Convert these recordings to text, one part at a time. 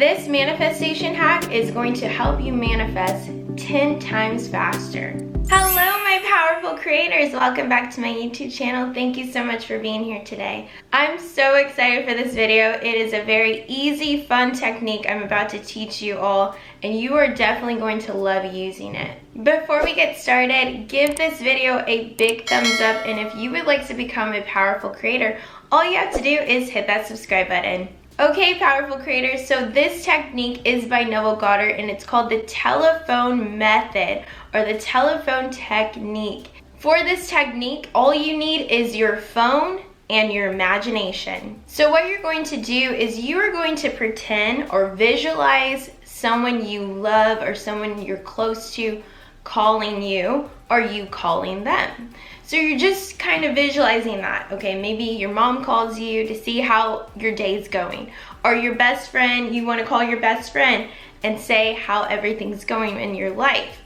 This manifestation hack is going to help you manifest 10 times faster. Hello, my powerful creators. Welcome back to my YouTube channel. Thank you so much for being here today. I'm so excited for this video. It is a very easy, fun technique I'm about to teach you all, and you are definitely going to love using it. Before we get started, give this video a big thumbs up, and if you would like to become a powerful creator, all you have to do is hit that subscribe button. Okay, powerful creators, so this technique is by Neville Goddard, and it's called the telephone method or the telephone technique. For this technique, all you need is your phone and your imagination. So what you're going to do is you are going to pretend or visualize someone you love or someone you're close to calling you or you calling them. So you're just kind of visualizing that. Okay, maybe your mom calls you to see how your day's going, or your best friend, you want to call your best friend and say how everything's going in your life.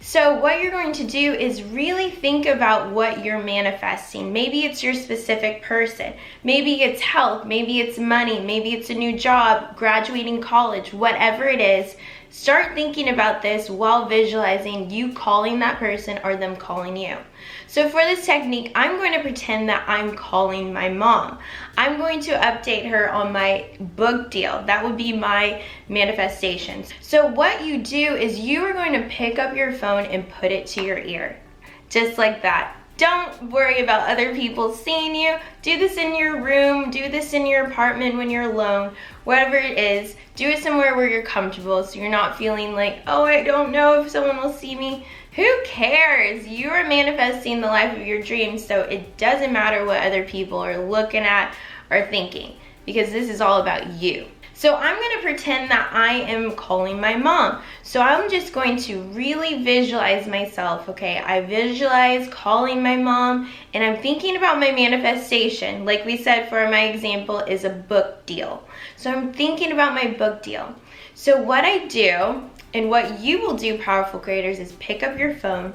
So what you're going to do is really think about what you're manifesting. Maybe it's your specific person, maybe it's health, maybe it's money, maybe it's a new job, graduating college, whatever it is. Start thinking about this while visualizing you calling that person or them calling you. So for this technique, I'm going to pretend that I'm calling my mom. I'm going to update her on my book deal. That would be my manifestations. So what you do is you are going to pick up your phone and put it to your ear. Just like that. Don't worry about other people seeing you. Do this in your room, do this in your apartment when you're alone, whatever it is. Do it somewhere where you're comfortable so you're not feeling like, oh, I don't know if someone will see me. Who cares? You are manifesting the life of your dreams, so it doesn't matter what other people are looking at or thinking, because this is all about you. So I'm going to pretend that I am calling my mom. So I'm just going to really visualize myself, okay? I visualize calling my mom, and I'm thinking about my manifestation. Like we said, for my example, is a book deal. So I'm thinking about my book deal. So what I do, and what you will do, powerful creators, is pick up your phone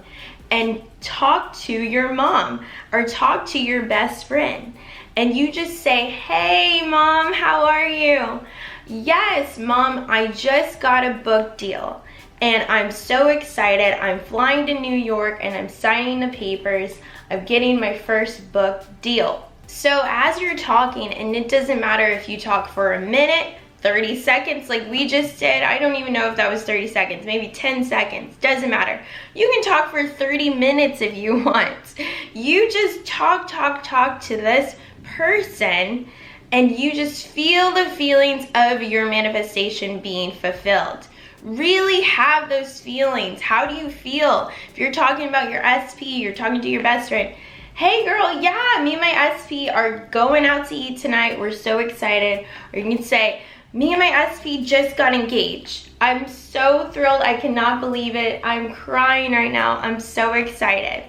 and talk to your mom or talk to your best friend. And you just say, hey mom, how are you? Yes, mom, I just got a book deal and I'm so excited. I'm flying to New York and I'm signing the papers of getting my first book deal. So as you're talking, and it doesn't matter if you talk for a minute, 30 seconds like we just did. I don't even know if that was 30 seconds, maybe 10 seconds, doesn't matter. You can talk for 30 minutes if you want. You just talk to this person, and you just feel the feelings of your manifestation being fulfilled. Really have those feelings. How do you feel? If you're talking about your SP, you're talking to your best friend, hey girl, yeah, me and my SP are going out to eat tonight, we're so excited. Or you can say, me and my SP just got engaged. I'm so thrilled, I cannot believe it. I'm crying right now, I'm so excited.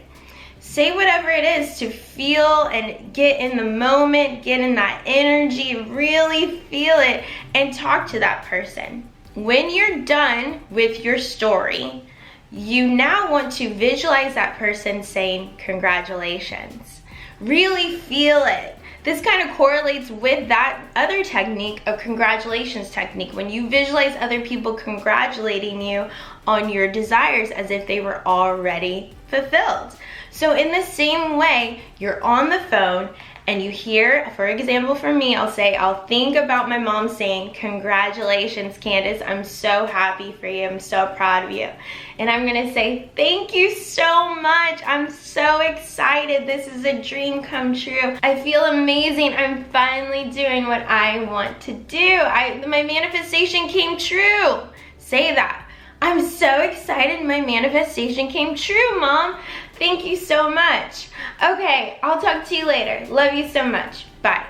Say whatever it is to feel and get in the moment, get in that energy, really feel it, and talk to that person. When you're done with your story, you now want to visualize that person saying congratulations. Really feel it. This kind of correlates with that other technique of congratulations technique, when you visualize other people congratulating you on your desires as if they were already fulfilled. So in the same way, you're on the phone and you hear, for example, for me, I'll think about my mom saying, congratulations, Candace, I'm so happy for you, I'm so proud of you. And I'm gonna say, thank you so much, I'm so excited, this is a dream come true. I feel amazing, I'm finally doing what I want to do. My manifestation came true. Say that. I'm so excited, my manifestation came true, Mom. Thank you so much. Okay, I'll talk to you later. Love you so much. Bye.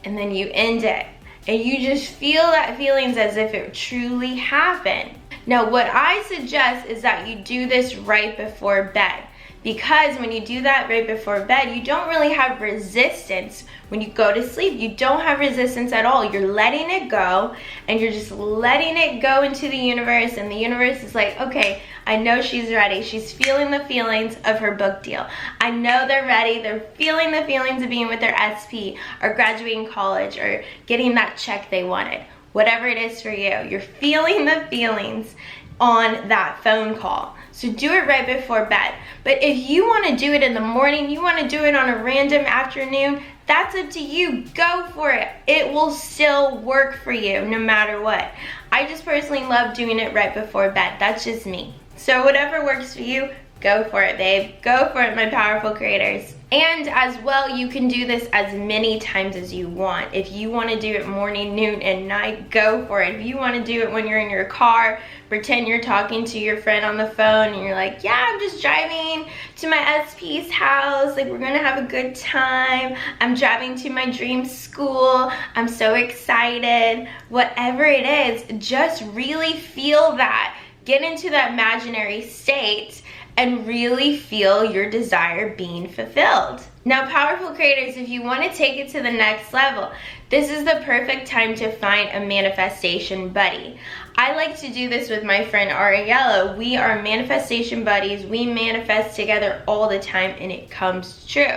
And then you end it. And you just feel that feelings as if it truly happened. Now, what I suggest is that you do this right before bed. Because when you do that right before bed, you don't really have resistance when you go to sleep. You don't have resistance at all. You're letting it go, and you're just letting it go into the universe, and the universe is like, okay, I know she's ready. She's feeling the feelings of her book deal. I know they're ready. They're feeling the feelings of being with their SP or graduating college or getting that check they wanted. whatever it is for you. You're feeling the feelings on that phone call. So do it right before bed. But if you want to do it in the morning, you want to do it on a random afternoon, that's up to you. Go for it. It will still work for you no matter what. I just personally love doing it right before bed. That's just me. So whatever works for you, go for it, babe. Go for it, my powerful creators. And as well, you can do this as many times as you want. If you want to do it morning, noon, and night, go for it. If you want to do it when you're in your car, pretend you're talking to your friend on the phone and you're like, yeah, I'm just driving to my SP's house. Like, we're going to have a good time. I'm driving to my dream school. I'm so excited. Whatever it is, just really feel that. Get into that imaginary state and really feel your desire being fulfilled. Now, powerful creators, if you want to take it to the next level, this is the perfect time to find a manifestation buddy. I like to do this with my friend Ariella. We are manifestation buddies. We manifest together all the time and it comes true.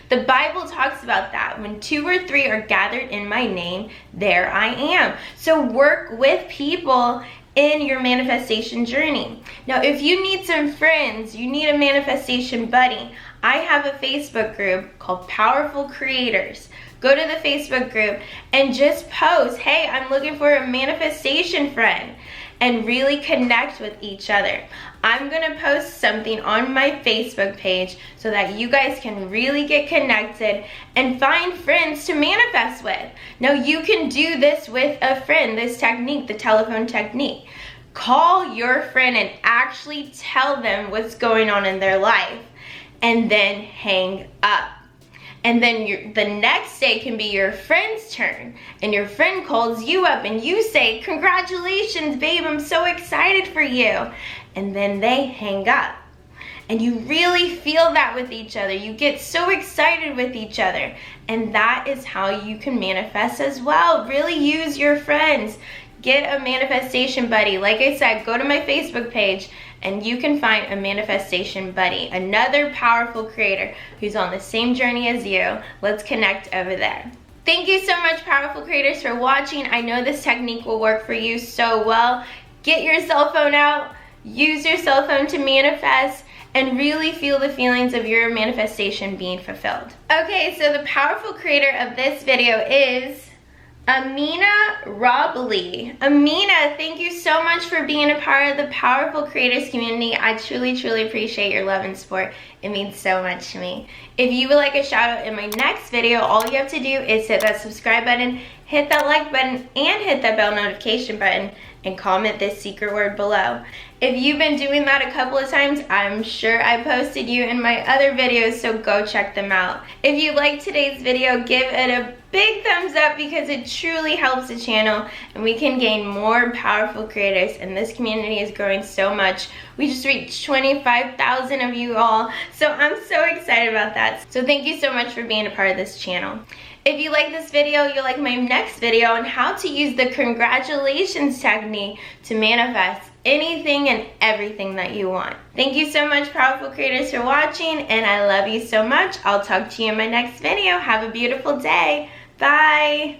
The Bible talks about that. When 2 or 3 are gathered in my name, there I am. So work with people in your manifestation journey. Now, if you need some friends, you need a manifestation buddy, I have a Facebook group called Powerful Creators. Go to the Facebook group and just post, hey, I'm looking for a manifestation friend, and really connect with each other. I'm gonna post something on my Facebook page so that you guys can really get connected and find friends to manifest with. Now, you can do this with a friend, this technique, the telephone technique. Call your friend and actually tell them what's going on in their life, and then hang up. And then the next day can be your friend's turn, and your friend calls you up and you say, congratulations, babe, I'm so excited for you. And then they hang up. And you really feel that with each other. You get so excited with each other. And that is how you can manifest as well. Really use your friends. Get a manifestation buddy. Like I said, go to my Facebook page and you can find a manifestation buddy, another powerful creator who's on the same journey as you. Let's connect over there. Thank you so much, powerful creators, for watching. I know this technique will work for you so well. Get your cell phone out, use your cell phone to manifest, and really feel the feelings of your manifestation being fulfilled. Okay, so the powerful creator of this video is Amina Robley. Amina, thank you so much for being a part of the Powerful Creators community. I truly, truly appreciate your love and support. It means so much to me. If you would like a shout out in my next video, all you have to do is hit that subscribe button, hit that like button, and hit that bell notification button, and comment this secret word below. If you've been doing that a couple of times, I'm sure I posted you in my other videos, so go check them out. If you liked today's video, give it a big thumbs up because it truly helps the channel and we can gain more powerful creators, and this community is growing so much. We just reached 25,000 of you all, so I'm so excited about that. So thank you so much for being a part of this channel. If you like this video, you'll like my next video on how to use the congratulations technique to manifest anything and everything that you want. Thank you so much, powerful creators, for watching, and I love you so much. I'll talk to you in my next video. Have a beautiful day. Bye.